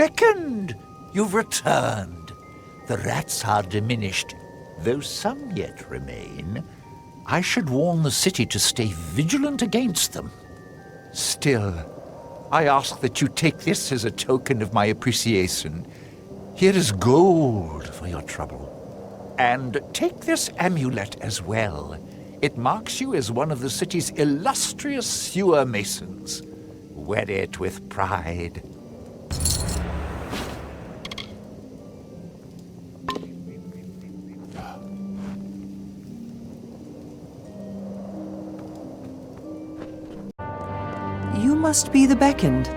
beckoned! You've returned. The rats are diminished, though some yet remain. I should warn the city to stay vigilant against them. Still, I ask that you take this as a token of my appreciation. Here is gold for your trouble. And take this amulet as well. It marks you as one of the city's illustrious sewer masons. Wear it with pride. You must be the beckoned.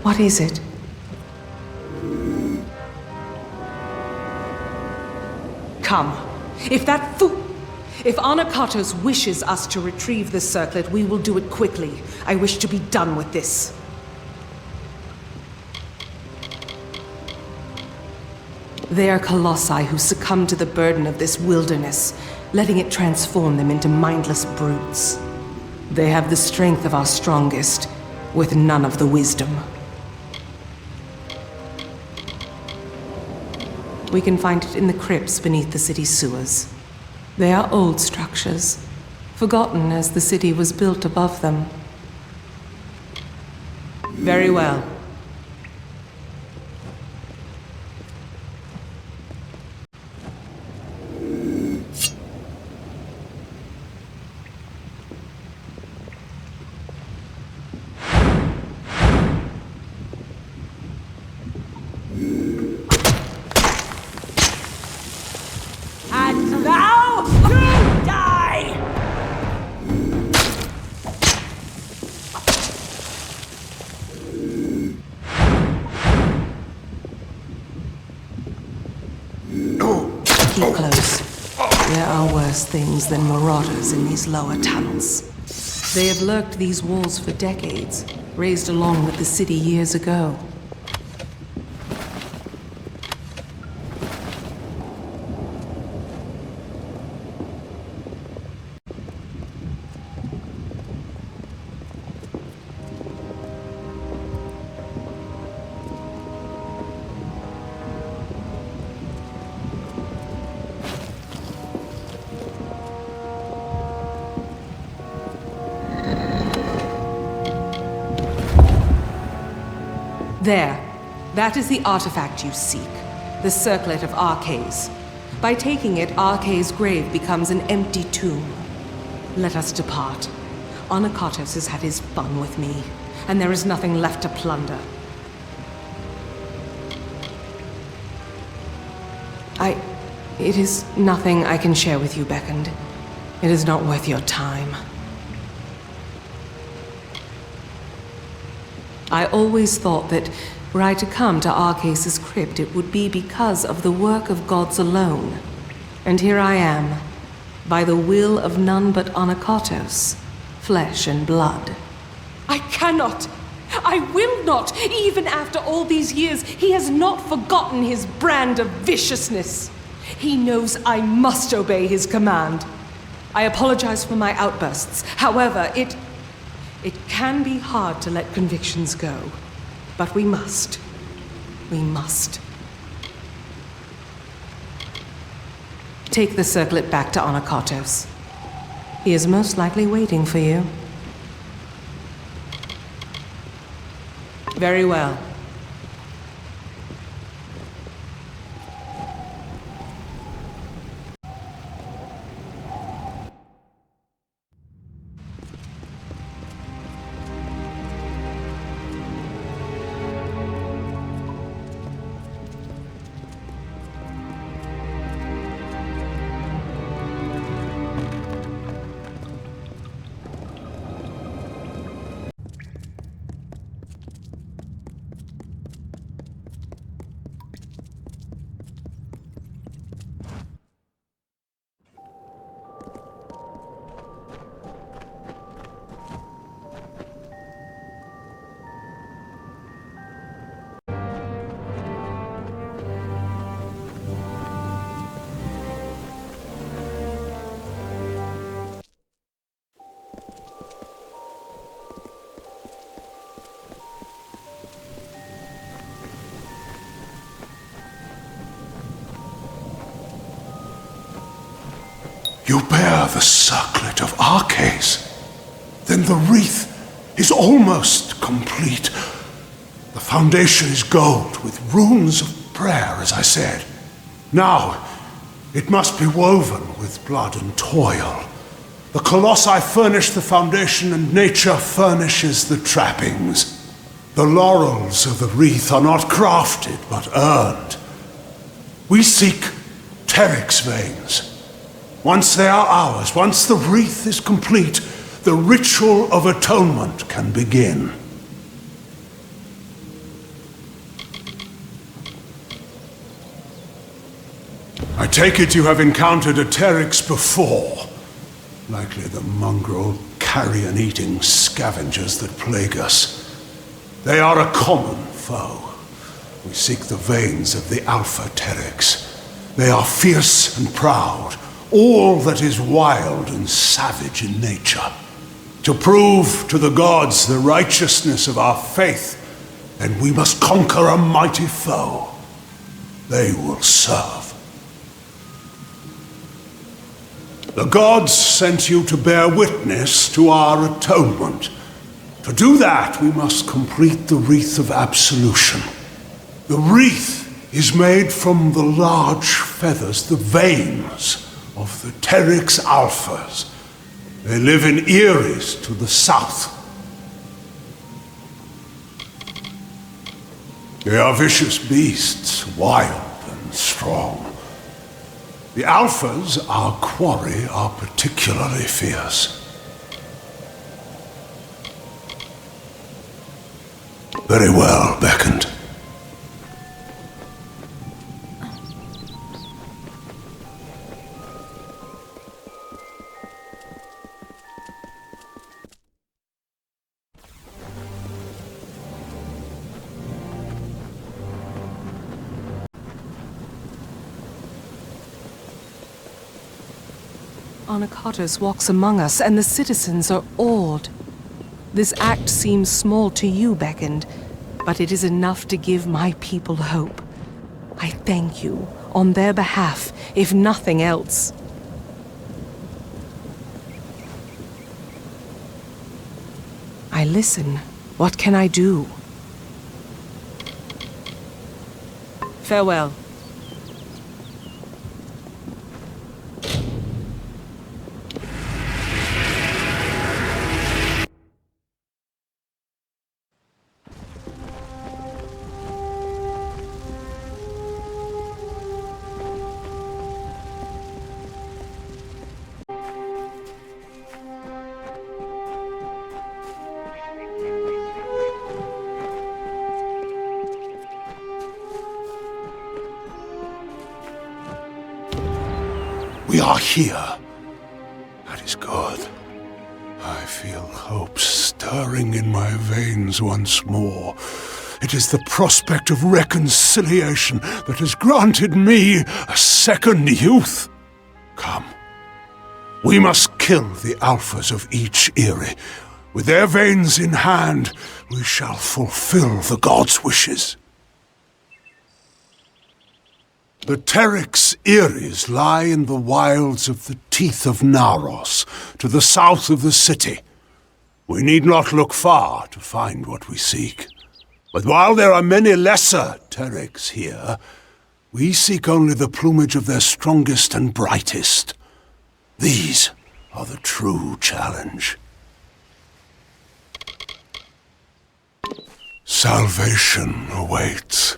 What is it? Come. If Anakatos wishes us to retrieve this circlet, we will do it quickly. I wish to be done with this. They are colossi who succumb to the burden of this wilderness, letting it transform them into mindless brutes. They have the strength of our strongest, with none of the wisdom. We can find it in the crypts beneath the city's sewers. They are old structures, forgotten as the city was built above them. Very well. Keep close. There are worse things than marauders in these lower tunnels. They have lurked these walls for decades, raised along with the city years ago. There. That is the artifact you seek. The circlet of Arcades. By taking it, Arcades' grave becomes an empty tomb. Let us depart. Onakatos has had his fun with me, and there is nothing left to plunder. It is nothing I can share with you, Beckoned. It is not worth your time. I always thought that were I to come to Arcase's crypt, it would be because of the work of gods alone. And here I am, by the will of none but Onakatos, flesh and blood. I cannot! I will not! Even after all these years, he has not forgotten his brand of viciousness. He knows I must obey his command. I apologize for my outbursts. However, it can be hard to let convictions go. But we must. We must. Take the circlet back to Onakatos. He is most likely waiting for you. Very well. You bear the circlet of Arcase. Then the wreath is almost complete. The foundation is gold with runes of prayer, as I said. Now, it must be woven with blood and toil. The colossi furnish the foundation and nature furnishes the trappings. The laurels of the wreath are not crafted, but earned. We seek Teryx veins. Once they are ours, once the wreath is complete, the ritual of atonement can begin. I take it you have encountered a Teryx before. Likely the mongrel, carrion-eating scavengers that plague us. They are a common foe. We seek the veins of the Alpha Teryx. They are fierce and proud, all that is wild and savage in nature. To prove to the gods the righteousness of our faith, then we must conquer a mighty foe. They will serve. The gods sent you to bear witness to our atonement. To do that, we must complete the wreath of absolution. The wreath is made from the large feathers, the veins of the Teryx Alphas. They live in Eris to the south. They are vicious beasts, wild and strong. The Alphas, our quarry, are particularly fierce. Very well, Beckoned. Onakatos walks among us, and the citizens are awed. This act seems small to you, Beckoned, but it is enough to give my people hope. I thank you, on their behalf, if nothing else. I listen. What can I do? Farewell. We are here. That is good. I feel hope stirring in my veins once more. It is the prospect of reconciliation that has granted me a second youth. Come. We must kill the alphas of each Eyrie. With their veins in hand, we shall fulfill the gods' wishes. The Terex Eyries lie in the wilds of the Teeth of Naros, to the south of the city. We need not look far to find what we seek. But while there are many lesser Terex here, we seek only the plumage of their strongest and brightest. These are the true challenge. Salvation awaits.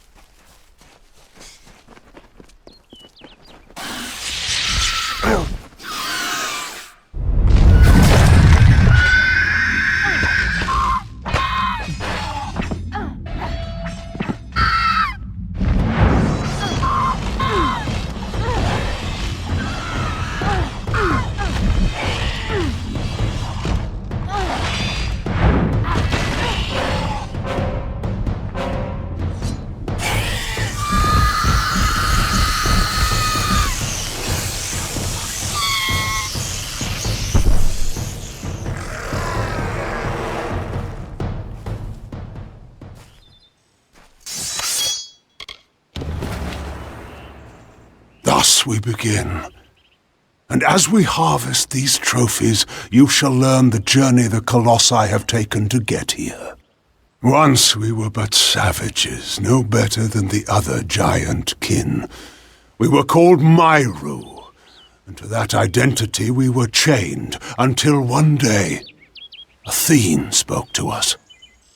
Thus we begin. And as we harvest these trophies, you shall learn the journey the Colossi have taken to get here. Once we were but savages, no better than the other giant kin. We were called Myru, and to that identity we were chained, until one day, Athene spoke to us.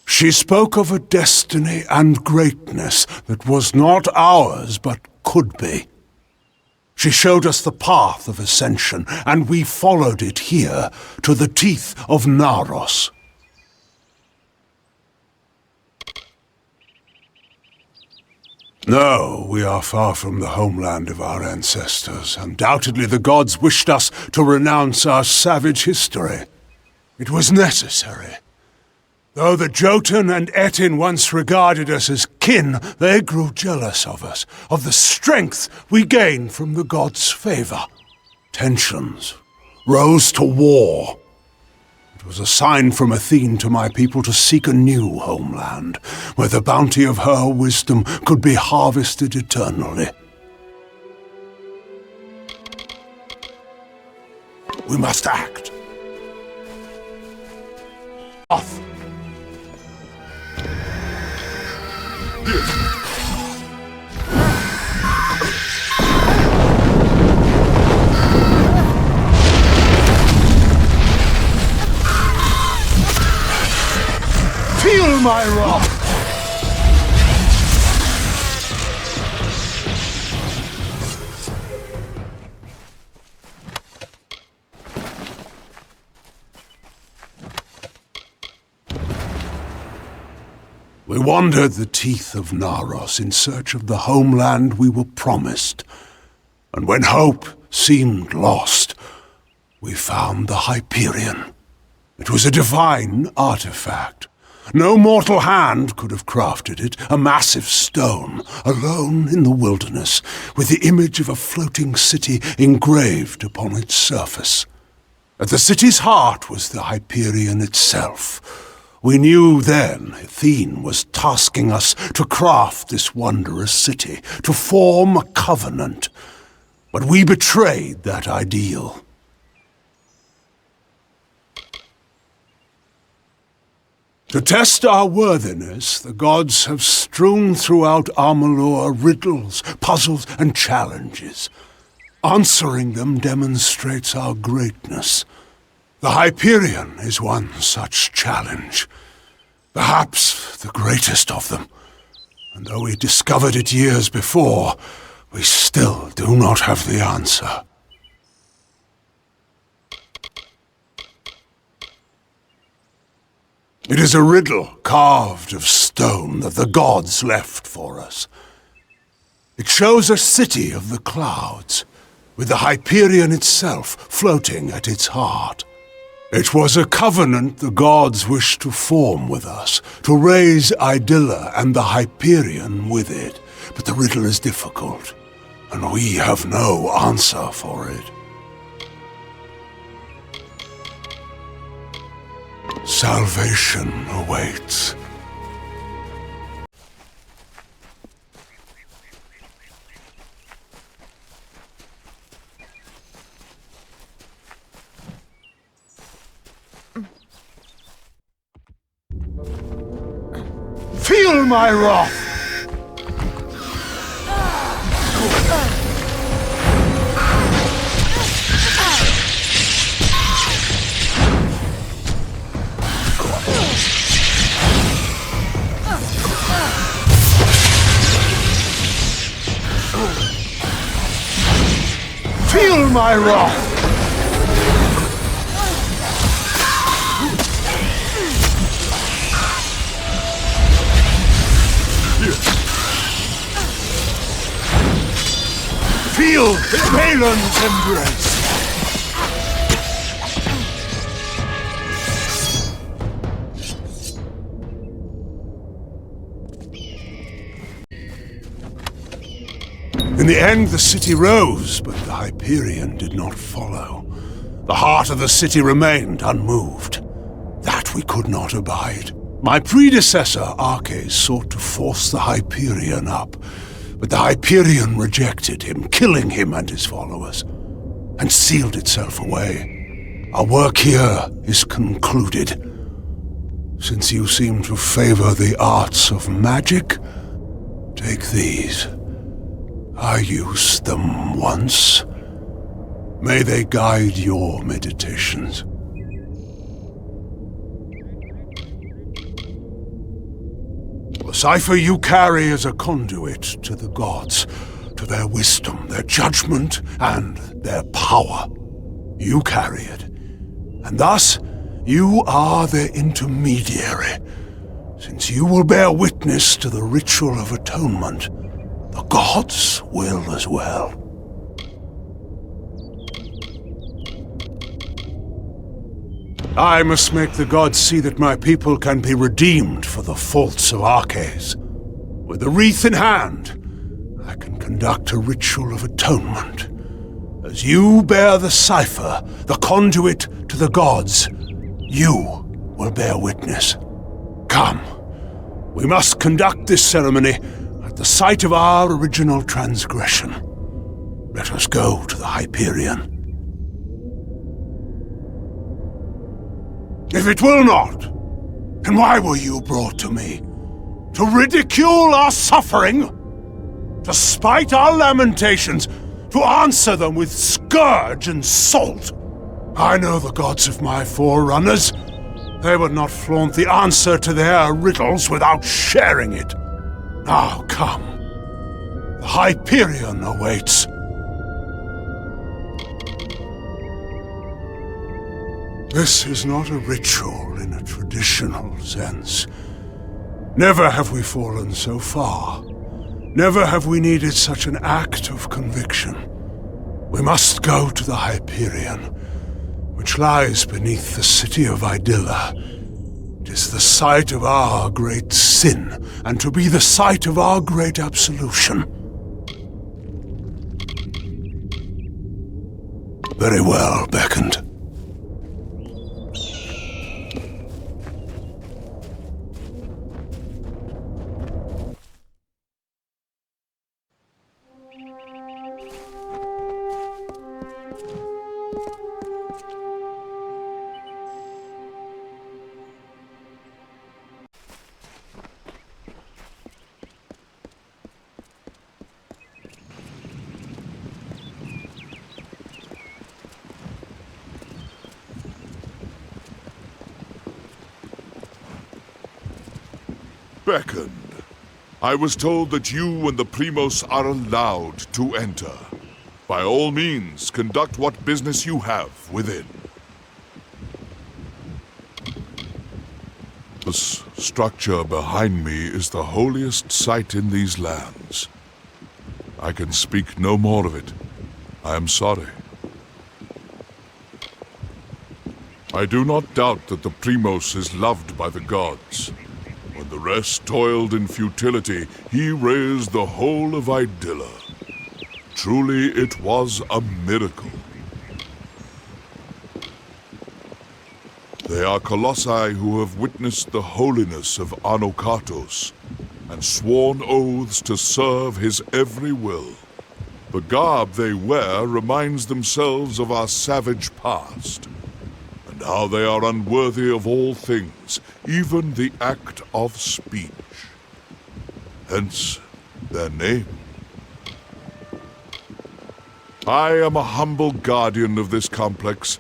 She spoke of a destiny and greatness that was not ours, but could be. She showed us the path of ascension, and we followed it here, to the Teeth of Naros. No, we are far from the homeland of our ancestors. Undoubtedly the gods wished us to renounce our savage history. It was necessary. Though the Jotun and Etin once regarded us as kin, they grew jealous of us, of the strength we gained from the gods' favor. Tensions rose to war. It was a sign from Athene to my people to seek a new homeland, where the bounty of her wisdom could be harvested eternally. We must act. Off. Feel my wrath! We wandered the Teeth of Naros in search of the homeland we were promised. And when hope seemed lost, we found the Hyperion. It was a divine artifact. No mortal hand could have crafted it, a massive stone, alone in the wilderness, with the image of a floating city engraved upon its surface. At the city's heart was the Hyperion itself. We knew then Athene was tasking us to craft this wondrous city, to form a covenant. But we betrayed that ideal. To test our worthiness, the gods have strewn throughout Amalur riddles, puzzles, and challenges. Answering them demonstrates our greatness. The Hyperion is one such challenge. Perhaps the greatest of them. And though we discovered it years before, we still do not have the answer. It is a riddle carved of stone that the gods left for us. It shows a city of the clouds, with the Hyperion itself floating at its heart. It was a covenant the gods wished to form with us, to raise Idylla and the Hyperion with it. But the riddle is difficult, and we have no answer for it. Salvation awaits. Feel my wrath! Feel my wrath! Feel Balin's embrace! In the end, the city rose, but the Hyperion did not follow. The heart of the city remained unmoved. That we could not abide. My predecessor, Arcais, sought to force the Hyperion up, but the Hyperion rejected him, killing him and his followers, and sealed itself away. Our work here is concluded. Since you seem to favor the arts of magic, take these. I used them once. May they guide your meditations. The cipher you carry is a conduit to the gods, to their wisdom, their judgment, and their power. You carry it, and thus you are their intermediary. Since you will bear witness to the ritual of atonement, the gods will as well. I must make the gods see that my people can be redeemed for the faults of Arcais. With the wreath in hand, I can conduct a ritual of atonement. As you bear the cipher, the conduit to the gods, you will bear witness. Come, we must conduct this ceremony at the site of our original transgression. Let us go to the Hyperion. If it will not, then why were you brought to me? To ridicule our suffering? To spite our lamentations? To answer them with scourge and salt? I know the gods of my forerunners. They would not flaunt the answer to their riddles without sharing it. Now come. The Hyperion awaits. This is not a ritual in a traditional sense. Never have we fallen so far. Never have we needed such an act of conviction. We must go to the Hyperion, which lies beneath the city of Idylla. It is the site of our great sin, and to be the site of our great absolution. Very well, Beckoned. Beckoned. I was told that you and the Primos are allowed to enter. By all means, conduct what business you have within. The structure behind me is the holiest site in these lands. I can speak no more of it. I am sorry. I do not doubt that the Primos is loved by the gods. When the rest toiled in futility, he raised the whole of Idylla. Truly, it was a miracle. They are colossi who have witnessed the holiness of Anokatos and sworn oaths to serve his every will. The garb they wear reminds themselves of our savage past, and how they are unworthy of all things, even the act of speech. Hence, their name. I am a humble guardian of this complex,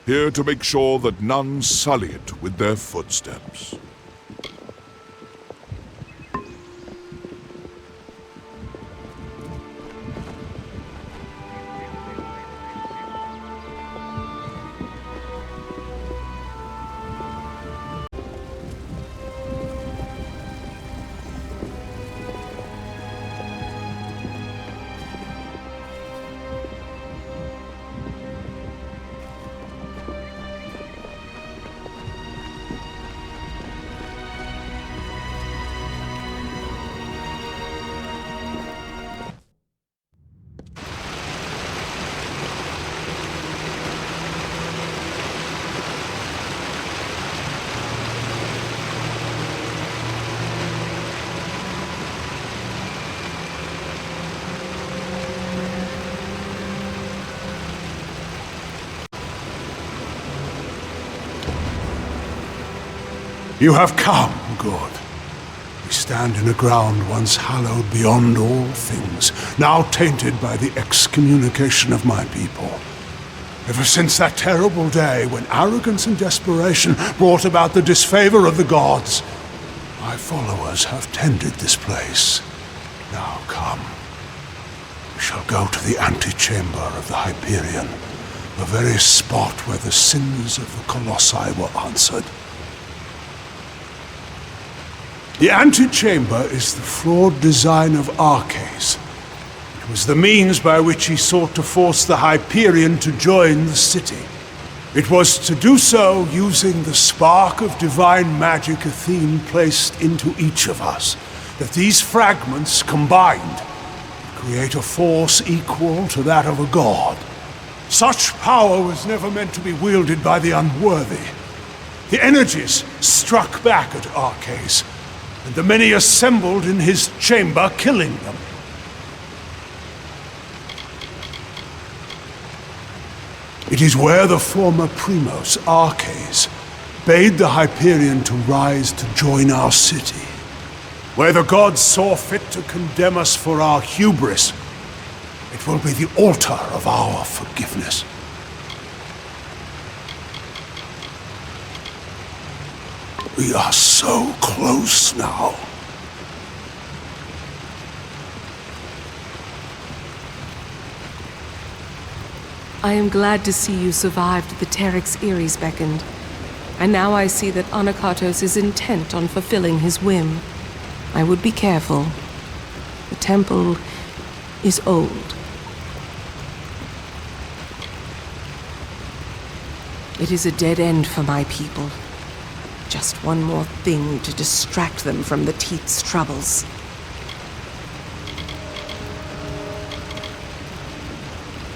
here to make sure that none sully it with their footsteps. You have come, good. We stand in a ground once hallowed beyond all things, now tainted by the excommunication of my people. Ever since that terrible day when arrogance and desperation brought about the disfavor of the gods, my followers have tended this place. Now come. We shall go to the antechamber of the Hyperion, the very spot where the sins of the Colossi were answered. The antechamber is the flawed design of Arcais. It was the means by which he sought to force the Hyperion to join the city. It was to do so using the spark of divine magic Athene placed into each of us, that these fragments combined create a force equal to that of a god. Such power was never meant to be wielded by the unworthy. The energies struck back at Arcais, and the many assembled in his chamber, killing them. It is where the former Primos, Arcais, bade the Hyperion to rise to join our city. Where the gods saw fit to condemn us for our hubris, it will be the altar of our forgiveness. We are so close now. I am glad to see you survived the Terex Eries beckoned. And now I see that Anokatos is intent on fulfilling his whim. I would be careful. The temple is old. It is a dead end for my people. Just one more thing to distract them from the Teeth's troubles.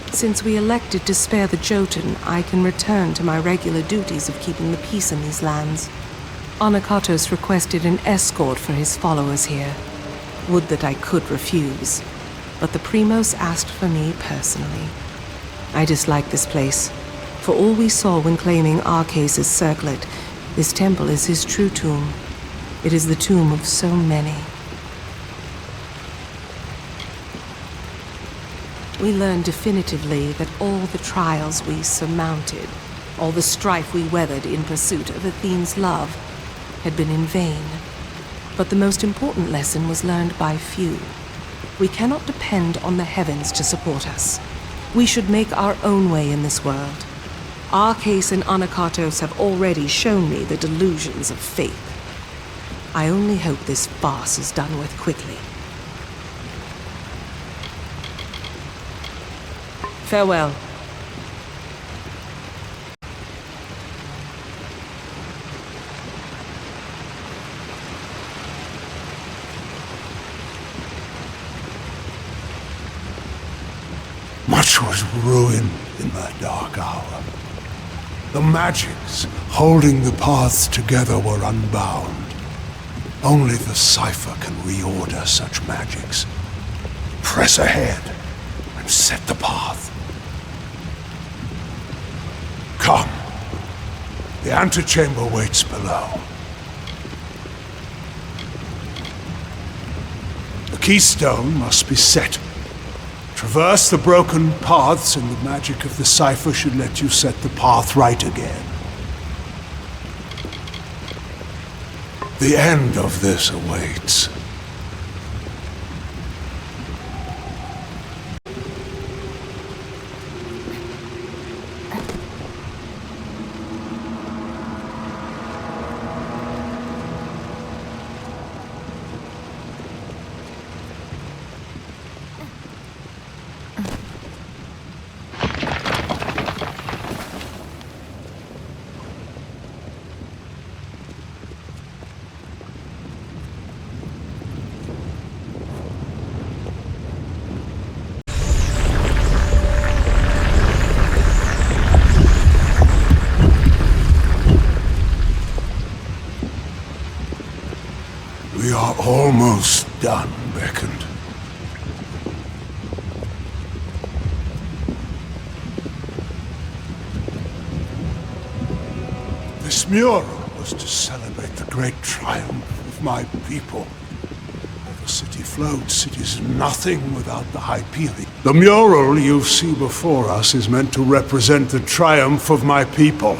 Since we elected to spare the Jotun, I can return to my regular duties of keeping the peace in these lands. Anokatos requested an escort for his followers here. Would that I could refuse, but the Primos asked for me personally. I dislike this place. For all we saw when claiming Arcais' circlet, this temple is his true tomb. It is the tomb of so many. We learned definitively that all the trials we surmounted, all the strife we weathered in pursuit of Athene's love, had been in vain. But the most important lesson was learned by few. We cannot depend on the heavens to support us. We should make our own way in this world. Arcais and Anokatos have already shown me the delusions of faith. I only hope this farce is done with quickly. Farewell. Much was ruined in that dark hour. The magics holding the paths together were unbound. Only the cipher can reorder such magics. Press ahead and set the path. Come. The antechamber waits below. The keystone must be set. Traverse the broken paths, and the magic of the cipher should let you set the path right again. The end of this awaits. We are almost done, Beckoned. This mural was to celebrate the great triumph of my people. Where the city floats, it is nothing without the Hyperion. The mural you see before us is meant to represent the triumph of my people.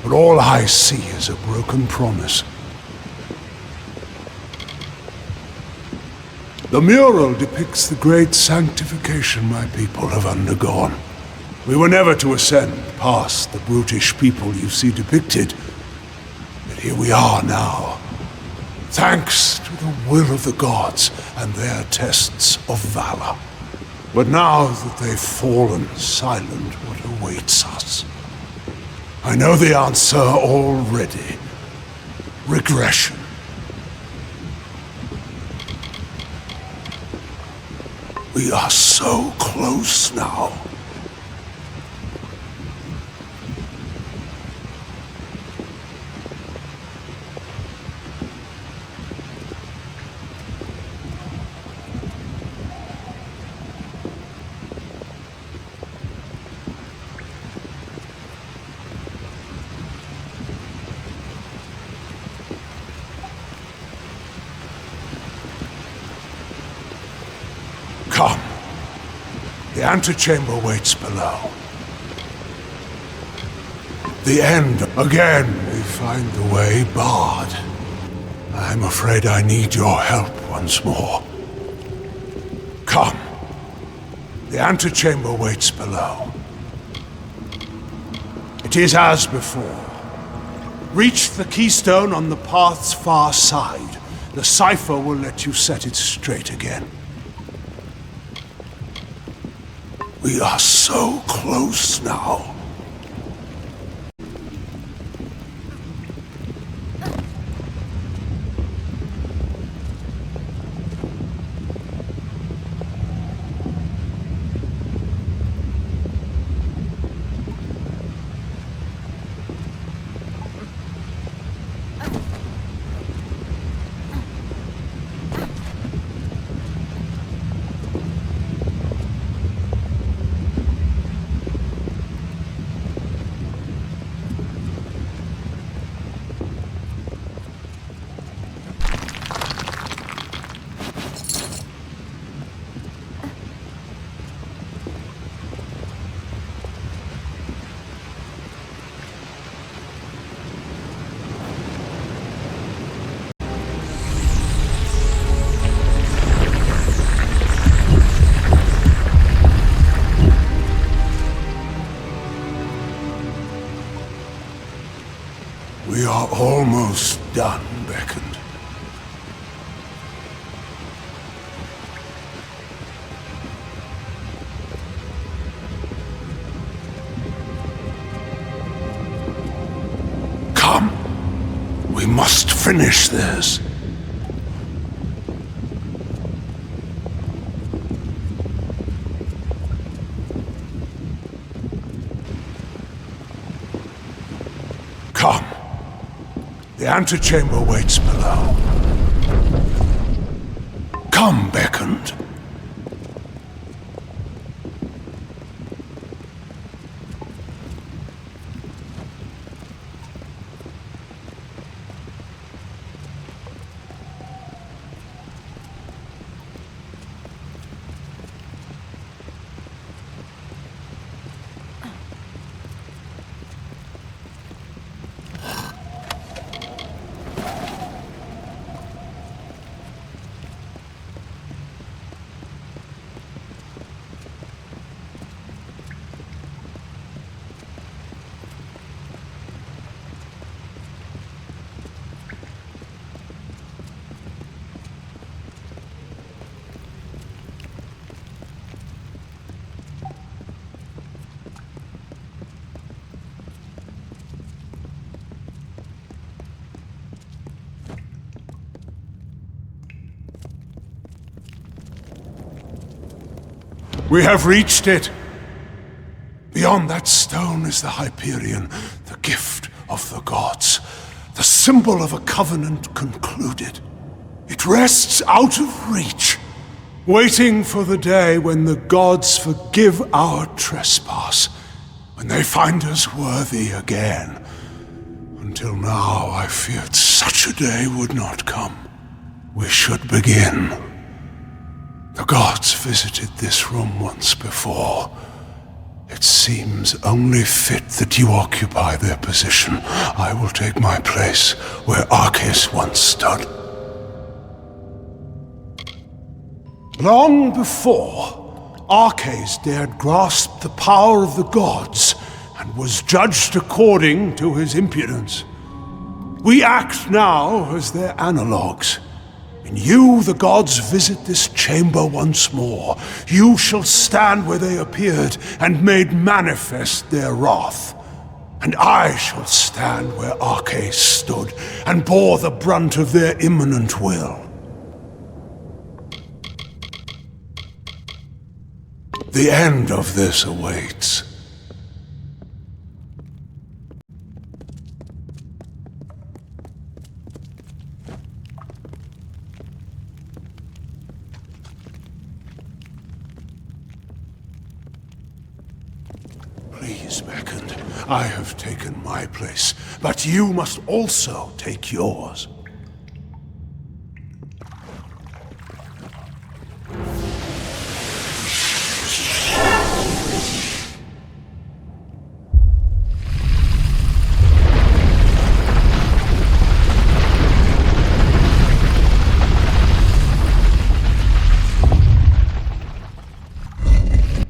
But all I see is a broken promise. The mural depicts the great sanctification my people have undergone. We were never to ascend past the brutish people you see depicted. But here we are now, thanks to the will of the gods and their tests of valor. But now that they've fallen silent, what awaits us? I know the answer already. Regression. We are so close now. Come. The antechamber waits below. The end. Again, we find the way barred. I'm afraid I need your help once more. Come. The antechamber waits below. It is as before. Reach the keystone on the path's far side. The cipher will let you set it straight again. We are so close now. We are almost done, Beckoned. We must finish this. Come. The antechamber waits below. Come, beckoned. We have reached it. Beyond that stone is the Hyperion, the gift of the gods, the symbol of a covenant concluded. It rests out of reach, waiting for the day when the gods forgive our trespass, when they find us worthy again. Until now, I feared such a day would not come. We should begin. The gods visited this room once before. It seems only fit that you occupy their position. I will take my place where Arceus once stood. Long before, Arceus dared grasp the power of the gods and was judged according to his impudence. We act now as their analogues. In you, the gods visit this chamber once more. You shall stand where they appeared and made manifest their wrath. And I shall stand where Arceus stood and bore the brunt of their imminent will. The end of this awaits. Please, Beckoned, I have taken my place, but you must also take yours.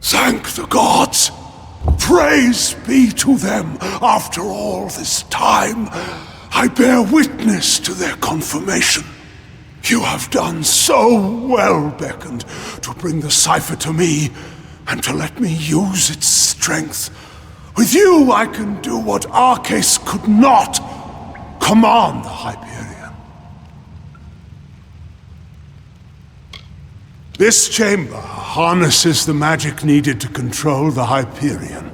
Thank the gods! Praise be to them after all this time. I bear witness to their confirmation. You have done so well, Beckoned, to bring the cipher to me and to let me use its strength. With you, I can do what Arceus could not. Command the Hyperion. This chamber harnesses the magic needed to control the Hyperion.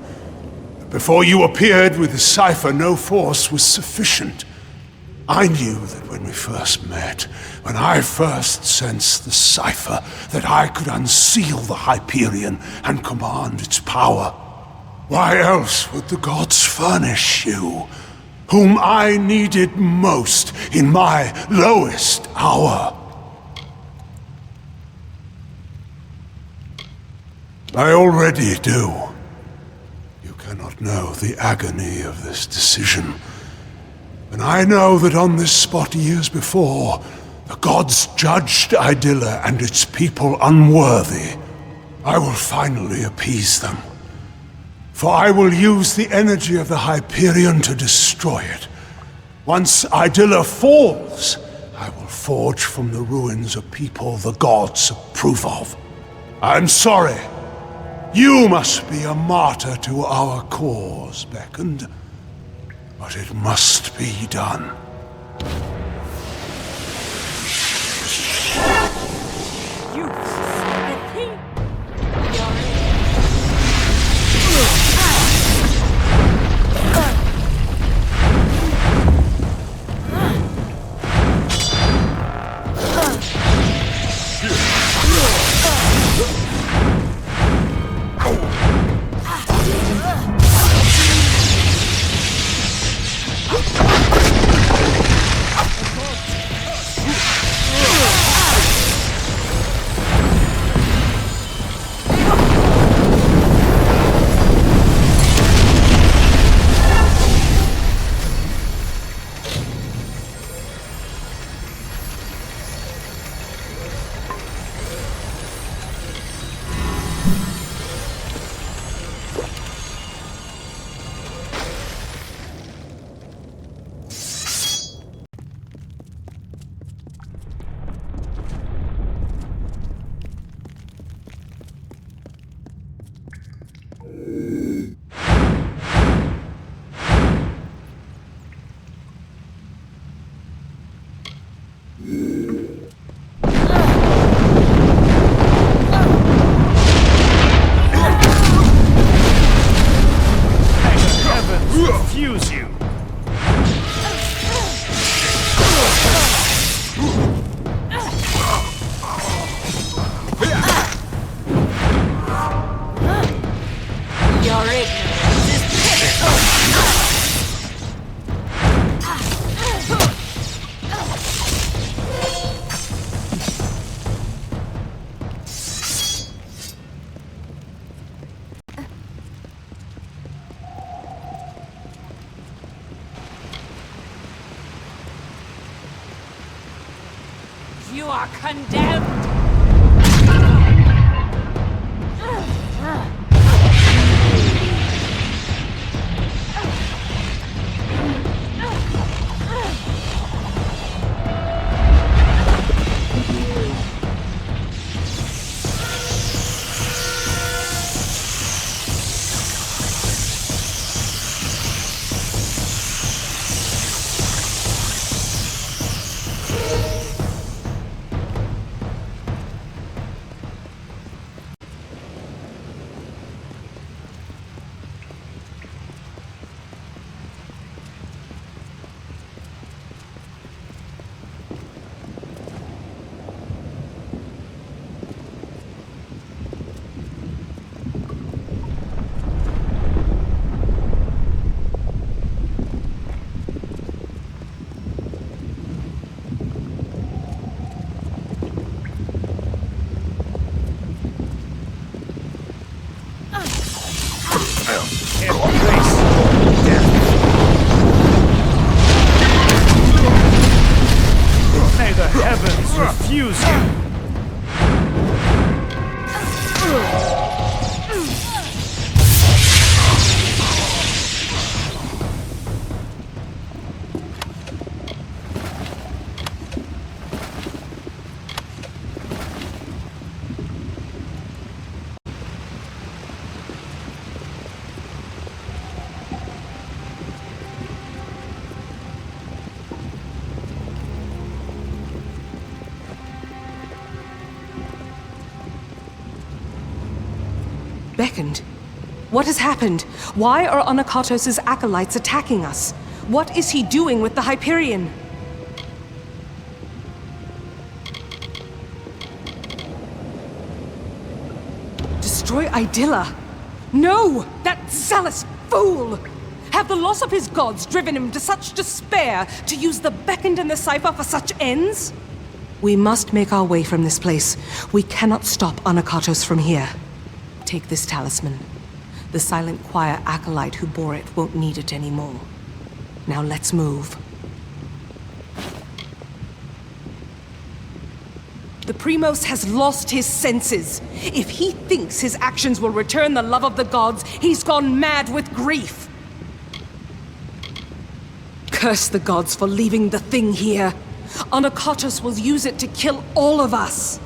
Before you appeared with the cipher, no force was sufficient. I knew that when we first met, when I first sensed the cipher, that I could unseal the Hyperion and command its power. Why else would the gods furnish you, whom I needed most in my lowest hour? I already do. You cannot know the agony of this decision. And I know that on this spot years before, the gods judged Idylla and its people unworthy. I will finally appease them. For I will use the energy of the Hyperion to destroy it. Once Idylla falls, I will forge from the ruins a people the gods approve of. I'm sorry. You must be a martyr to our cause, Beckoned. But it must be done. Refuse you! Your ignorance is pitiful! You are condemned! May the heavens refuse you! Beckoned? What has happened? Why are Anakatos' acolytes attacking us? What is he doing with the Hyperion? Destroy Idylla? No! That zealous fool! Have the loss of his gods driven him to such despair to use the Beckoned and the Cipher for such ends? We must make our way from this place. We cannot stop Anakatos from here. Take this talisman. The silent choir acolyte who bore it won't need it anymore. Now let's move. The Primos has lost his senses. If he thinks his actions will return the love of the gods, he's gone mad with grief. Curse the gods for leaving the thing here. Anakatos will use it to kill all of us.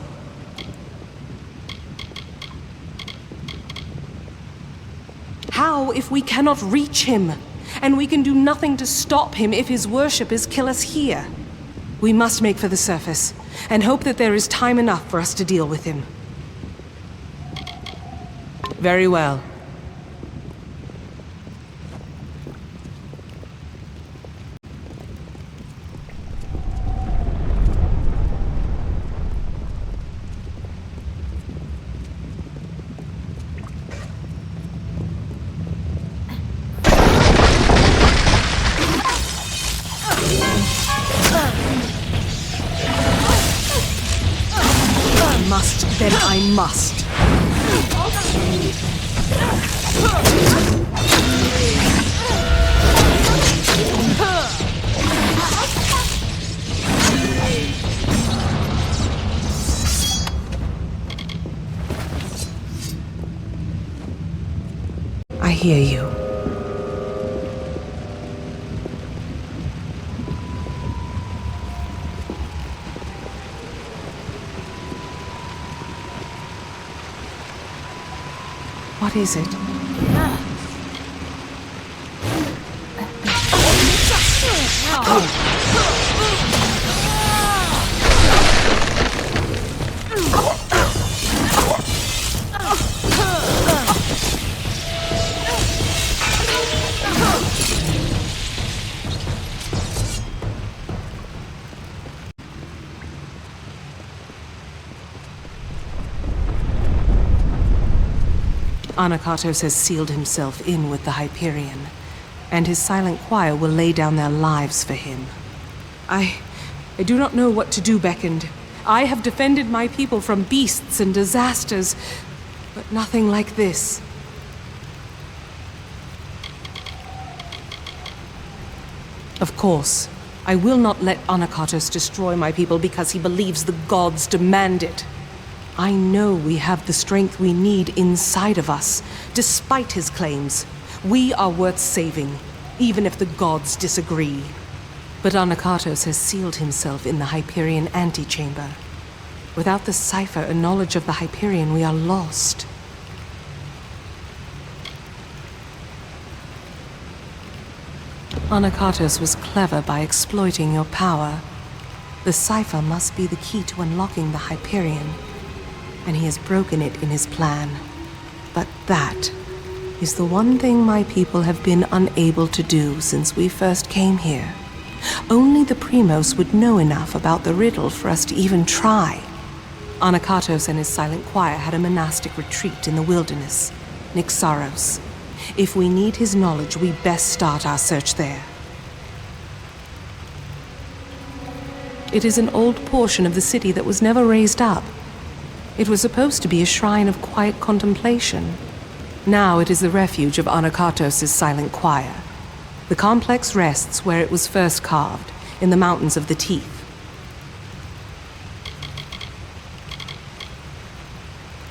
How if we cannot reach him? and we can do nothing to stop him if his worshippers kill us here. We must make for the surface, and hope that there is time enough for us to deal with him. Very well. Then I must. I hear you. What is it? Anakatos has sealed himself in with the Hyperion, and his silent choir will lay down their lives for him. I do not know what to do, Beckoned. I have defended my people from beasts and disasters, but nothing like this. Of course, I will not let Anakatos destroy my people because he believes the gods demand it. I know we have the strength we need inside of us, despite his claims. We are worth saving, even if the gods disagree. But Anakatos has sealed himself in the Hyperion antechamber. Without the cipher and knowledge of the Hyperion, we are lost. Anakatos was clever by exploiting your power. The cipher must be the key to unlocking the Hyperion, and he has broken it in his plan. But that is the one thing my people have been unable to do since we first came here. Only the Primos would know enough about the riddle for us to even try. Anakatos and his silent choir had a monastic retreat in the wilderness, Nyxaros. If we need his knowledge, we best start our search there. It is an old portion of the city that was never raised up. It was supposed to be a shrine of quiet contemplation. Now it is the refuge of Anakatos' silent choir. The complex rests where it was first carved, in the Mountains of the Teeth.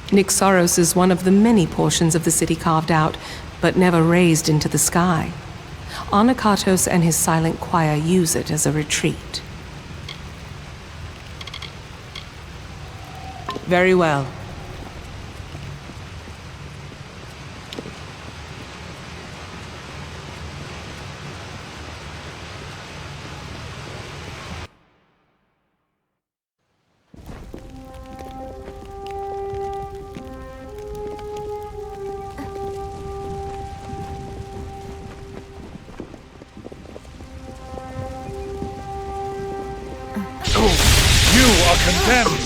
Nyxaros is one of the many portions of the city carved out, but never raised into the sky. Anakatos and his silent choir use it as a retreat. Very well. You are condemned!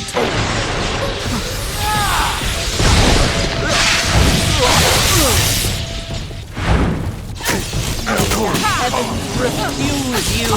Heavens refuse you!